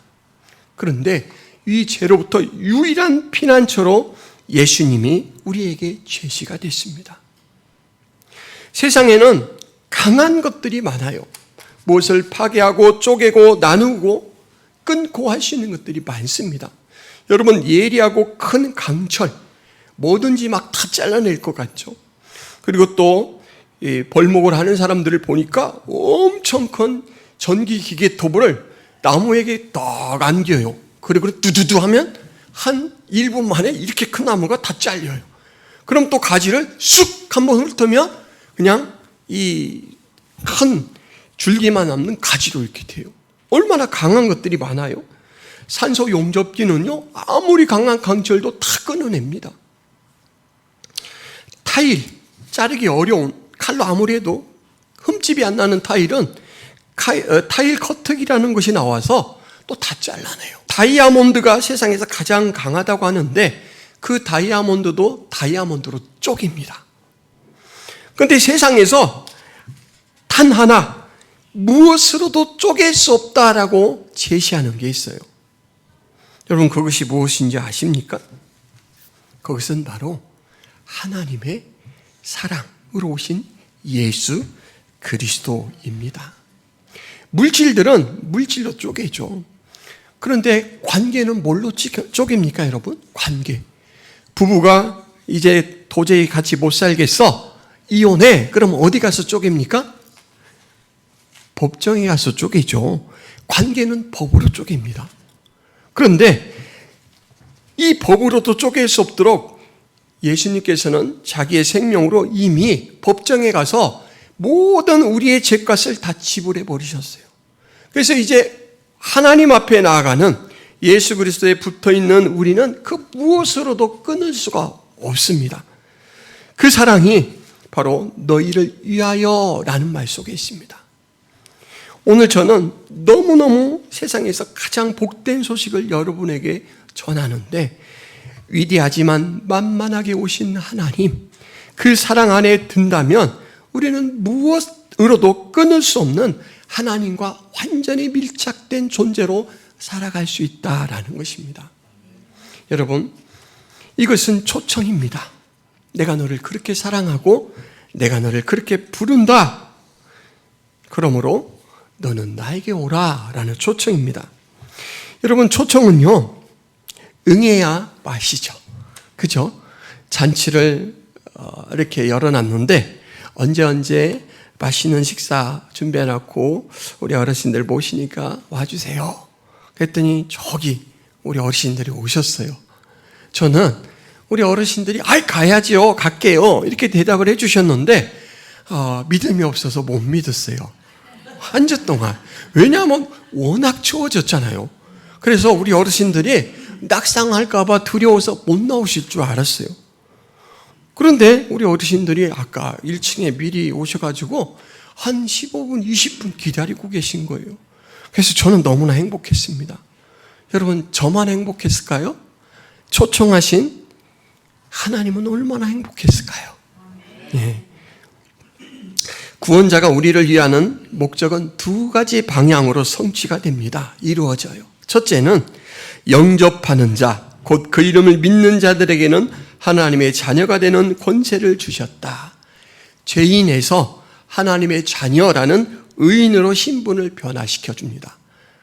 그런데 이 죄로부터 유일한 피난처로 예수님이 우리에게 제시가 됐습니다. 세상에는 강한 것들이 많아요. 무엇을 파괴하고 쪼개고 나누고 끊고 할 수 있는 것들이 많습니다. 여러분, 예리하고 큰 강철, 뭐든지 막 다 잘라낼 것 같죠. 그리고 또 벌목을 하는 사람들을 보니까 엄청 큰 전기 기계톱을 나무에게 딱 안겨요. 그리고 두두두 하면 한 1분 만에 이렇게 큰 나무가 다 잘려요. 그럼 또 가지를 쑥 한번 훑으면 그냥 이 큰 줄기만 남는 가지로 이렇게 돼요. 얼마나 강한 것들이 많아요. 산소 용접기는요, 아무리 강한 강철도 다 끊어냅니다. 타일, 자르기 어려운 칼로 아무리 해도 흠집이 안 나는 타일은 타일 커터기라는 것이 나와서 또 다 잘라내요. 다이아몬드가 세상에서 가장 강하다고 하는데 그 다이아몬드도 다이아몬드로 쪼깁니다. 그런데 세상에서 단 하나 무엇으로도 쪼갤 수 없다라고 제시하는 게 있어요. 여러분, 그것이 무엇인지 아십니까? 그것은 바로 하나님의 사랑으로 오신 예수 그리스도입니다. 물질들은 물질로 쪼개죠. 그런데 관계는 뭘로 쪼갭니까, 여러분? 관계. 부부가 이제 도저히 같이 못 살겠어. 이혼해. 그럼 어디 가서 쪼갭니까? 법정에 가서 쪼개죠. 관계는 법으로 쪼갭니다. 그런데 이 법으로도 쪼갤 수 없도록 예수님께서는 자기의 생명으로 이미 법정에 가서 모든 우리의 죄값을 다 지불해 버리셨어요. 그래서 이제 하나님 앞에 나아가는 예수 그리스도에 붙어있는 우리는 그 무엇으로도 끊을 수가 없습니다. 그 사랑이 바로 너희를 위하여라는 말 속에 있습니다. 오늘 저는 너무너무 세상에서 가장 복된 소식을 여러분에게 전하는데, 위대하지만 만만하게 오신 하나님, 그 사랑 안에 든다면 우리는 무엇으로도 끊을 수 없는 하나님과 완전히 밀착된 존재로 살아갈 수 있다라는 것입니다. 여러분, 이것은 초청입니다. 내가 너를 그렇게 사랑하고 내가 너를 그렇게 부른다. 그러므로 너는 나에게 오라라는 초청입니다. 여러분, 초청은요, 응해야 마시죠. 그죠? 잔치를 이렇게 열어놨는데 언제 맛있는 식사 준비해놨고 우리 어르신들 모시니까 와주세요. 그랬더니 저기 우리 어르신들이 오셨어요. 저는 우리 어르신들이 가야지요, 갈게요 이렇게 대답을 해주셨는데 믿음이 없어서 못 믿었어요. 한 주 동안. 왜냐하면 워낙 추워졌잖아요. 그래서 우리 어르신들이 낙상할까봐 두려워서 못 나오실 줄 알았어요. 그런데 우리 어르신들이 아까 1층에 미리 오셔가지고 한 15분, 20분 기다리고 계신 거예요. 그래서 저는 너무나 행복했습니다. 여러분, 저만 행복했을까요? 초청하신 하나님은 얼마나 행복했을까요? 예. 구원자가 우리를 위하는 목적은 두 가지 방향으로 성취가 됩니다. 이루어져요. 첫째는 영접하는 자, 곧 그 이름을 믿는 자들에게는 하나님의 자녀가 되는 권세를 주셨다. 죄인에서 하나님의 자녀라는 의인으로 신분을 변화시켜 줍니다.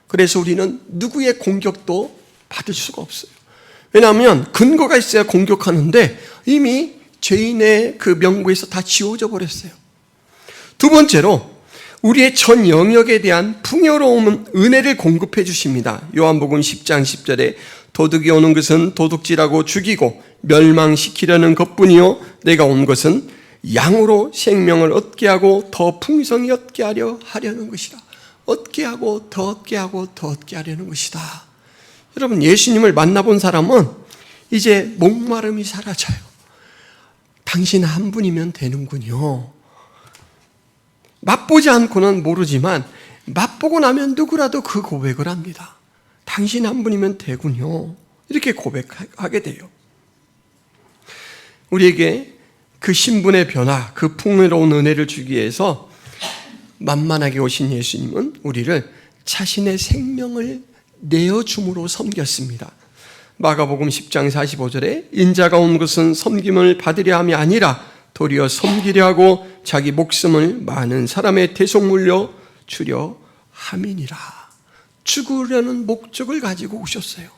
그래서 우리는 누구의 공격도 받을 수가 없어요. 왜냐하면 근거가 있어야 공격하는데 이미 죄인의 그 명부에서 다 지워져 버렸어요. 두 번째로 우리의 전 영역에 대한 풍요로운 은혜를 공급해 주십니다. 요한복음 10장 10절에 도둑이 오는 것은 도둑질하고 죽이고 멸망시키려는 것뿐이요 내가 온 것은 양으로 생명을 얻게 하고 더 풍성히 얻게 하려는 것이다. 얻게 하고 더 얻게 하고 더 얻게 하려는 것이다. 여러분, 예수님을 만나본 사람은 이제 목마름이 사라져요. 당신 한 분이면 되는군요. 맛보지 않고는 모르지만 맛보고 나면 누구라도 그 고백을 합니다. 당신 한 분이면 되군요. 이렇게 고백하게 돼요. 우리에게 그 신분의 변화, 그 풍요로운 은혜를 주기 위해서 만만하게 오신 예수님은 우리를 자신의 생명을 내어줌으로 섬겼습니다. 마가복음 10장 45절에 인자가 온 것은 섬김을 받으려 함이 아니라 도리어 섬기려 하고 자기 목숨을 많은 사람의 대속물로 주려 함이니라. 죽으려는 목적을 가지고 오셨어요.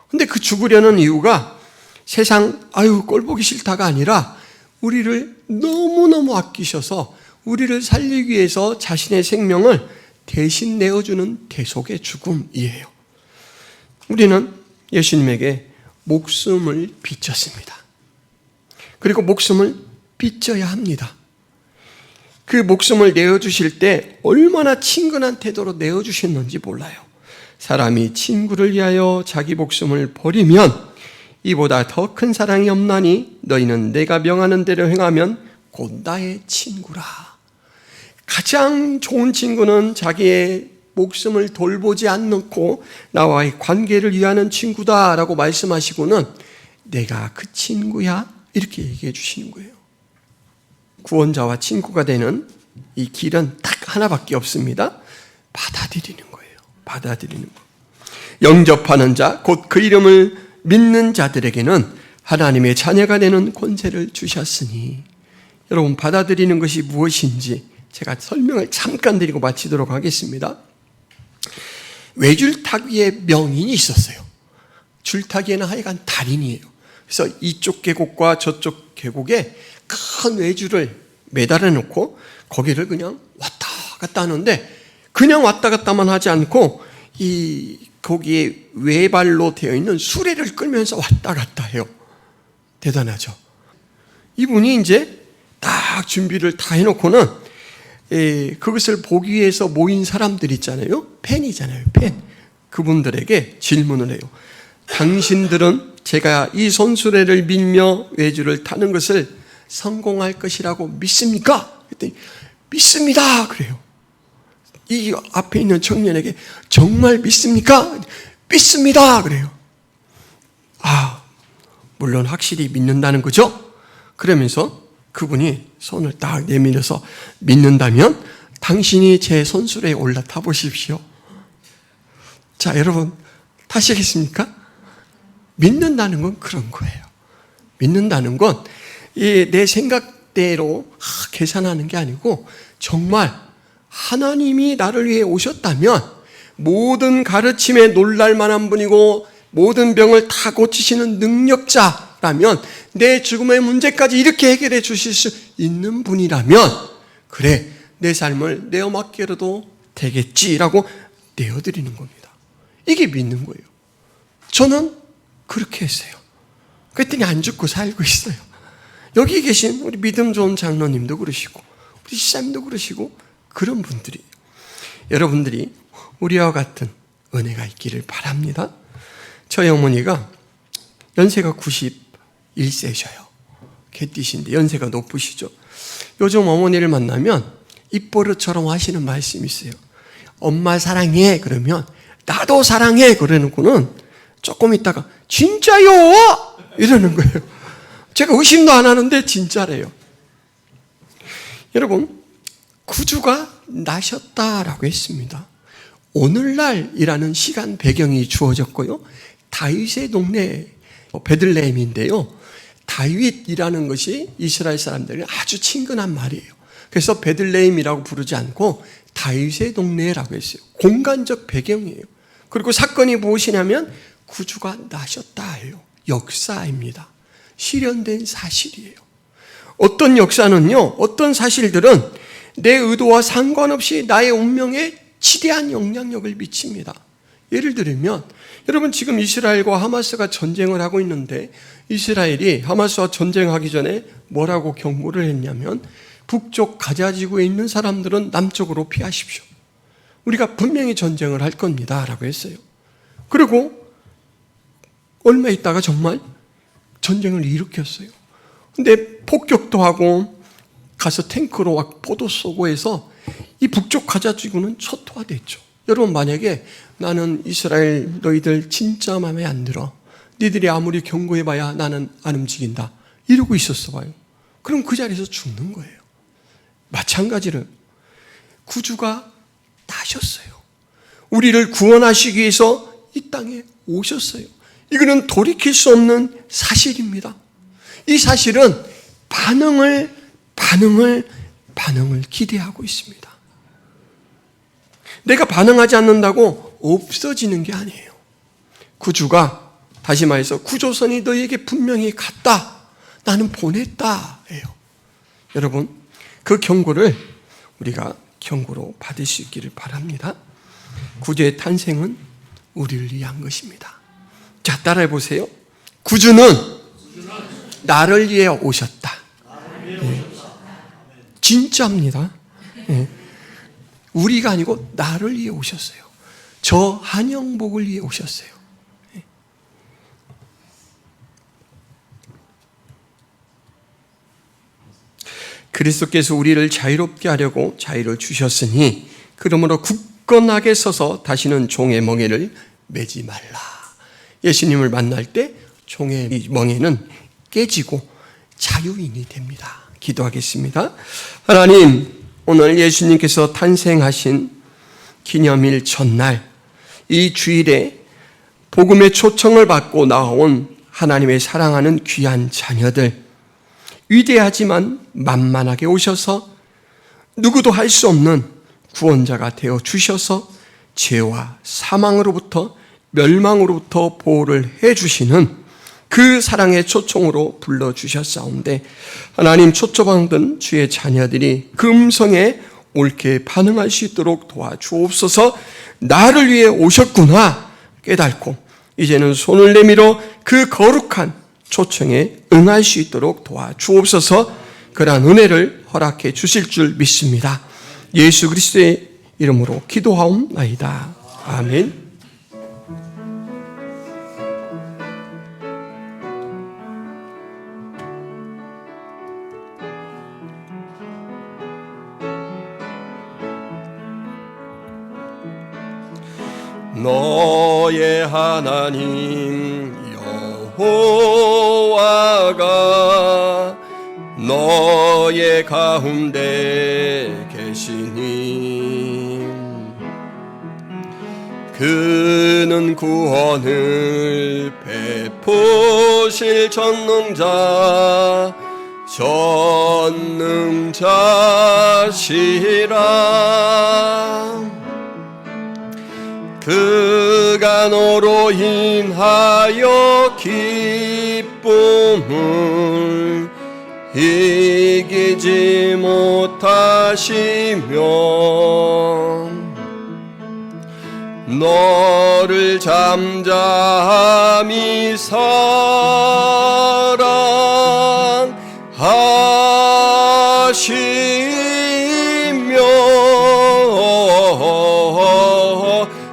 근데 그 죽으려는 이유가 세상 꼴 보기 싫다가 아니라 우리를 너무너무 아끼셔서 우리를 살리기 위해서 자신의 생명을 대신 내어주는 대속의 죽음이에요. 우리는 예수님에게 목숨을 빚졌습니다. 그리고 목숨을 빚져야 합니다. 그 목숨을 내어주실 때 얼마나 친근한 태도로 내어주셨는지 몰라요. 사람이 친구를 위하여 자기 목숨을 버리면 이보다 더 큰 사랑이 없나니 너희는 내가 명하는 대로 행하면 곧 나의 친구라. 가장 좋은 친구는 자기의 목숨을 돌보지 않고 나와의 관계를 위하는 친구다라고 말씀하시고는 내가 그 친구야 이렇게 얘기해 주시는 거예요. 구원자와 친구가 되는 이 길은 딱 하나밖에 없습니다. 받아들이는 거예요. 받아들이는 거. 영접하는 자, 곧 그 이름을 믿는 자들에게는 하나님의 자녀가 되는 권세를 주셨으니, 여러분 받아들이는 것이 무엇인지 제가 설명을 잠깐 드리고 마치도록 하겠습니다. 외줄타기에 명인이 있었어요. 줄타기에는 하여간 달인이에요. 그래서 이쪽 계곡과 저쪽 계곡에 큰 외줄을 매달아 놓고 거기를 그냥 왔다 갔다 하는데, 그냥 왔다 갔다만 하지 않고 거기에 외발로 되어 있는 수레를 끌면서 왔다 갔다 해요. 대단하죠. 이분이 이제 딱 준비를 다 해놓고는 그것을 보기 위해서 모인 사람들 있잖아요. 팬이잖아요. 팬. 그분들에게 질문을 해요. 당신들은 제가 이 손수레를 밀며 외줄을 타는 것을 성공할 것이라고 믿습니까? 그랬더니 믿습니다. 그래요. 이 앞에 있는 청년에게 정말 믿습니까? 믿습니다. 그래요. 물론 확실히 믿는다는 거죠. 그러면서 그분이 손을 딱 내밀어서 믿는다면 당신이 제 손수레에 올라타 보십시오. 자, 여러분 다시 하겠습니까? 믿는다는 건 그런 거예요. 믿는다는 건 내 생각대로 계산하는 게 아니고 정말 하나님이 나를 위해 오셨다면 모든 가르침에 놀랄 만한 분이고 모든 병을 다 고치시는 능력자, 라면, 내 죽음의 문제까지 이렇게 해결해 주실 수 있는 분이라면, 그래, 내 삶을 내어 맡겨도 되겠지라고 내어드리는 겁니다. 이게 믿는 거예요. 저는 그렇게 했어요. 그랬더니 안 죽고 살고 있어요. 여기 계신 우리 믿음 좋은 장로님도 그러시고, 우리 시사님도 그러시고, 그런 분들이, 여러분들이 우리와 같은 은혜가 있기를 바랍니다. 저희 어머니가 연세가 91세셔요. 개띠신데 연세가 높으시죠. 요즘 어머니를 만나면 입버릇처럼 하시는 말씀이 있어요. 엄마 사랑해 그러면 나도 사랑해 그러는구는 조금 있다가 진짜요? 이러는 거예요. 제가 의심도 안 하는데 진짜래요. 여러분, 구주가 나셨다라고 했습니다. 오늘날이라는 시간 배경이 주어졌고요. 다윗의 동네 베들레헴인데요. 다윗이라는 것이 이스라엘 사람들에게 아주 친근한 말이에요. 그래서 베들레헴이라고 부르지 않고 다윗의 동네라고 했어요. 공간적 배경이에요. 그리고 사건이 무엇이냐면 구주가 나셨다 해요. 역사입니다. 실현된 사실이에요. 어떤 역사는요, 어떤 사실들은 내 의도와 상관없이 나의 운명에 지대한 영향력을 미칩니다. 예를 들면 여러분, 지금 이스라엘과 하마스가 전쟁을 하고 있는데 이스라엘이 하마스와 전쟁하기 전에 뭐라고 경고를 했냐면 북쪽 가자지구에 있는 사람들은 남쪽으로 피하십시오. 우리가 분명히 전쟁을 할 겁니다 라고 했어요. 그리고 얼마 있다가 정말 전쟁을 일으켰어요. 근데 폭격도 하고 가서 탱크로 막 포도 쏘고 해서 이 북쪽 가자지구는 초토화됐죠. 여러분, 만약에 나는 이스라엘 너희들 진짜 마음에 안 들어, 니들이 아무리 경고해봐야 나는 안 움직인다, 이러고 있었어 봐요. 그럼 그 자리에서 죽는 거예요. 마찬가지로 구주가 나셨어요. 우리를 구원하시기 위해서 이 땅에 오셨어요. 이거는 돌이킬 수 없는 사실입니다. 이 사실은 반응을 기대하고 있습니다. 내가 반응하지 않는다고 없어지는 게 아니에요. 구주가, 다시 말해서 구조선이 너희에게 분명히 갔다, 나는 보냈다 예요. 여러분, 그 경고를 우리가 경고로 받을 수 있기를 바랍니다. 구주의 탄생은 우리를 위한 것입니다. 자, 따라해 보세요. 구주는 나를 위해 오셨다. 네. 진짜입니다. 네. 우리가 아니고 나를 위해 오셨어요. 저 한영복을 위해 오셨어요. 네. 그리스도께서 우리를 자유롭게 하려고 자유를 주셨으니 그러므로 굳건하게 서서 다시는 종의 멍에를 매지 말라. 예수님을 만날 때 종의 멍에는 깨지고 자유인이 됩니다. 기도하겠습니다. 하나님, 오늘 예수님께서 탄생하신 기념일 전날, 이 주일에 복음의 초청을 받고 나온 하나님의 사랑하는 귀한 자녀들, 위대하지만 만만하게 오셔서 누구도 할 수 없는 구원자가 되어 주셔서 죄와 사망으로부터, 멸망으로부터 보호를 해주시는 그 사랑의 초청으로 불러주셨사온데, 하나님, 초청받은 주의 자녀들이 그 음성에 옳게 반응할 수 있도록 도와주옵소서. 나를 위해 오셨구나 깨닫고 이제는 손을 내밀어 그 거룩한 초청에 응할 수 있도록 도와주옵소서. 그러한 은혜를 허락해 주실 줄 믿습니다. 예수 그리스도의 이름으로 기도하옵나이다. 아멘. 너의 하나님 여호와가 너의 가운데 계시니 그는 구원을 베푸실 전능자시라. 그가 너로 인하여 기쁨을 이기지 못하시며 너를 잠잠히 사랑하시며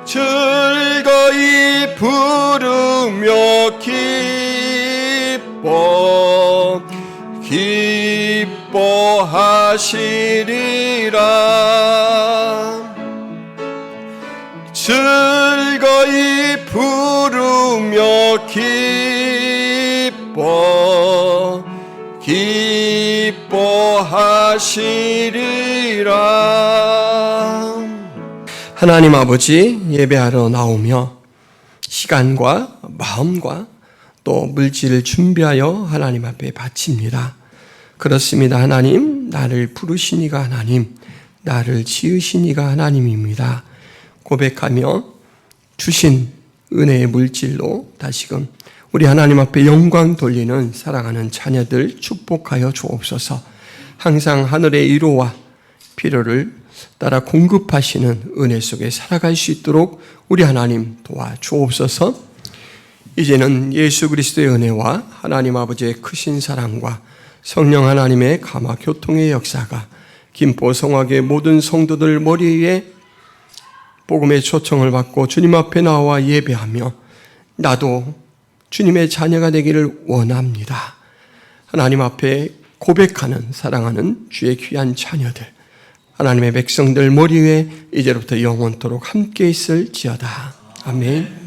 즐거이 부르며 기뻐하시리라. 즐거이 부르며 기뻐하시리라. 하나님 아버지, 예배하러 나오며 시간과 마음과 또 물질을 준비하여 하나님 앞에 바칩니다. 그렇습니다. 하나님, 나를 부르시니가 하나님, 나를 지으시니가 하나님입니다. 고백하며 주신 은혜의 물질로 다시금 우리 하나님 앞에 영광 돌리는 사랑하는 자녀들 축복하여 주옵소서. 항상 하늘의 위로와 필요를 따라 공급하시는 은혜 속에 살아갈 수 있도록 우리 하나님 도와주옵소서. 이제는 예수 그리스도의 은혜와 하나님 아버지의 크신 사랑과 성령 하나님의 감화 교통의 역사가 김포 성화교회 모든 성도들 머리 위에 복음의 초청을 받고 주님 앞에 나와 예배하며 나도 주님의 자녀가 되기를 원합니다. 하나님 앞에 고백하는 사랑하는 주의 귀한 자녀들, 하나님의 백성들 머리 위에 이제부터 영원토록 함께 있을지어다. 아멘.